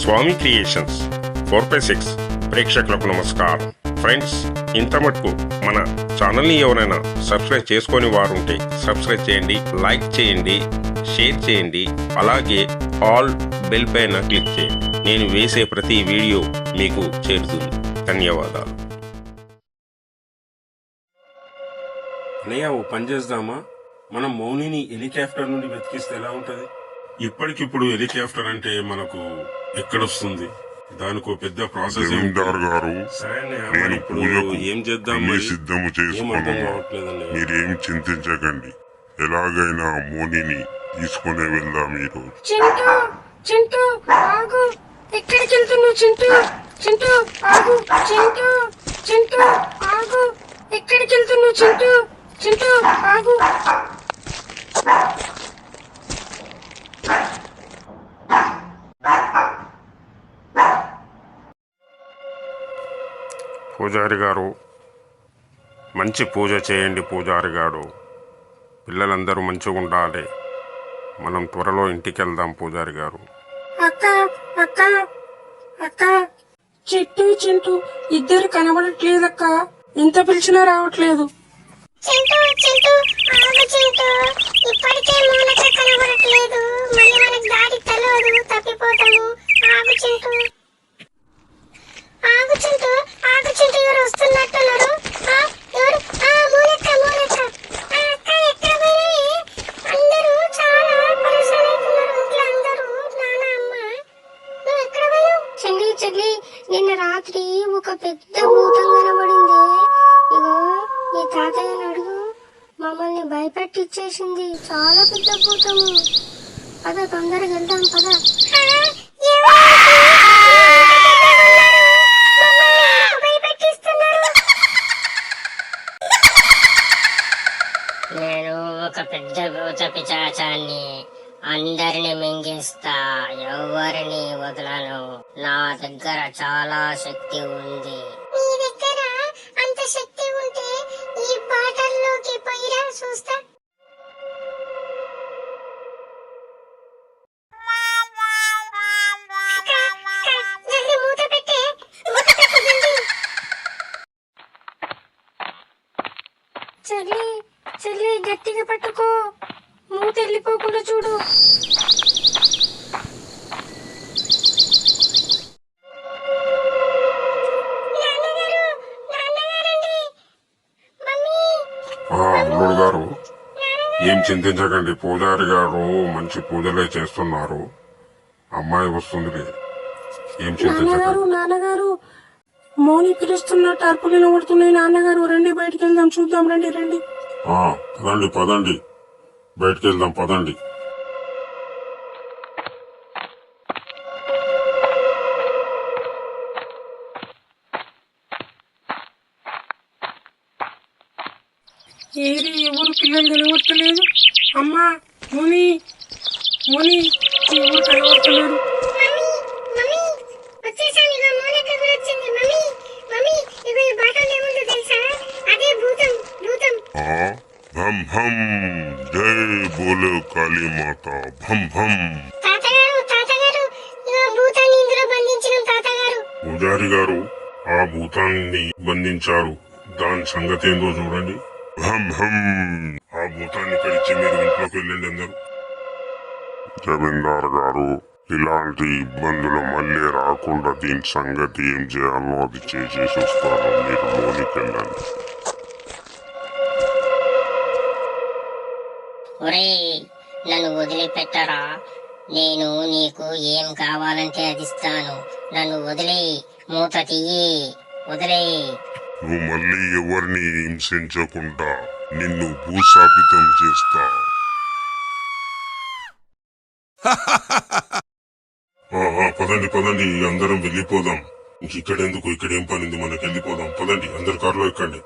స్వామి creations 4/6 ప్రేక్షకులకు నమస్కారం. Friends, ఇంత మటుకు మన ఛానల్ని ఎవరైనా సబ్స్క్రైబ్ చేసుకొని వారు ఉంటే సబ్స్క్రైబ్ చేయండి, లైక్ చేయండి, షేర్ చేయండి, అలాగే ఆల్ బెల్ పైన క్లిక్ చేయండి. నేను వేసే ప్రతి వీడియో మీకు చేరుతుంది. ధన్యవాదాలు. అన్నయ్య, ఓ పని చేద్దామా? మనం మౌనిని హెలికాప్టర్ నుండి వెతికిస్తే ఎలా ఉంటది? ఇప్పటికిప్పుడు హెలికాప్టర్ అంటే మనకు ఎక్కడొస్తుంది? దానికో పెద్ద ప్రాసెస్. నేను పూజకు ఏం చేద్దాం? సిద్ధము చేసుకున్నాను. మీరేం చింతించకండి. ఎలాగైనా మోనిని తీసుకునే వెళ్దాం ఈరోజు. చింటూ ఆగు. ఎక్కడికి వెళ్తున్నావు చింటూ? చింటూ ఆగు. చింటూ ఆగు. ఎక్కడికి వెళ్తున్నావు చింటూ? చింటూ ఆగు. పూజారి గారు, మంచి పూజ చేయండి. పూజారి గారు, పిల్లలందరూ మంచిగా ఉండాలి. మనం త్వరలో ఇంటికి వెళ్దాం. పూజారి గారు. అక్క అక్క అక్క, చింటూ ఇద్దరు కనబడట్లేదక్క. ఎంత పిలిచినా రావట్లేదు. ఇప్పటికే మూలక కనబడట్లేదు. మళ్ళీ మనకు దారి తెలియదు, తప్పిపోతాము. ఆగు చింటూ, ఎవరు వస్తున్నట్టున్నారు? ఎవరు? మూలక అక్క, ఎక్కడ పోయి? అందరూ చాలా పరేషాన్ అవుతున్నారు. ఇంట్లో అందరూ, నాన్న, అమ్మ. నువ్వు ఎక్కడ పోయావు? చెల్లి, నిన్న రాత్రి ఒక పెద్ద భూతం కనబడింది. ఇగో ఈ తాతయ్యని అడుగు, మమ్మల్ని భయపెట్టిచ్చేసింది. చాలా పెద్ద భూతము. పద, తొందరగా వెళ్దాం. పద. నేను ఒక పెద్ద భూత పిశాచాన్ని. అందరిని మింగేస్తా, ఎవరిని వదలను. నా దగ్గర చాలా శక్తి ఉంది. మీ దగ్గర అంత శక్తి ఉంటే ఈ బాటల్లోకి పోయిరా, చూస్తా. చెల్లి గట్టిగా పట్టుకో, మూత వెళ్ళిపోకుండా చూడు. అల్లుడు గారు, ఏం చింతించకండి. పూజారి గారు మంచి పూజలే చేస్తున్నారు. అమ్మాయి వస్తుంది. ఏం చింతించకండి. నాన్నగారు, మౌని పిలుస్తున్నట్టు అర్పులు వినబడుతున్నాయి. నాన్నగారు, రండి, బయటికి వెళ్దాం, చూద్దాం. రండి. పదండి, బయటికి వెళ్దాం. పదండి. ఏరి, ఎవరు పిల్లలు కనబడతలేదు. అమ్మా, మౌని, ఎవరు కనబడతలేరు. భం భం, జై బోలో కాళీ మాత. భం భం. పూజారి గారు ఆ భూతాన్ని బంధించారు. దాని సంగతి ఏందో చూడండి. భం భం. ఆ భూతాన్ని కడిచి మీరు ఇంట్లోకి వెళ్ళండి అందరూ. జమీందార్ గారు, ఇలాంటి ఇబ్బందులు మళ్ళీ రాకుండా దీని సంగతి ఏం చేయాలో అది చేసేసి వస్తాను. మీరు లోనికి వెళ్ళండి. ఒరే, నన్ను వదిలిపెట్టరా. నేను నీకు ఏం కావాలంటే అది ఇస్తాను. నన్ను వదిలే, మూత తీయి, వదిలే. నువ్వు మళ్ళీ ఎవరిని హింసించకుండా నిన్ను భూస్థాపితం చేస్తా. పదండి, అందరం వెళ్ళిపోదాం. ఇక్కడెందుకు? ఇక్కడేం పనింది? మనకి వెళ్ళిపోదాం. పదండి, అందరు కారులో ఎక్కండి.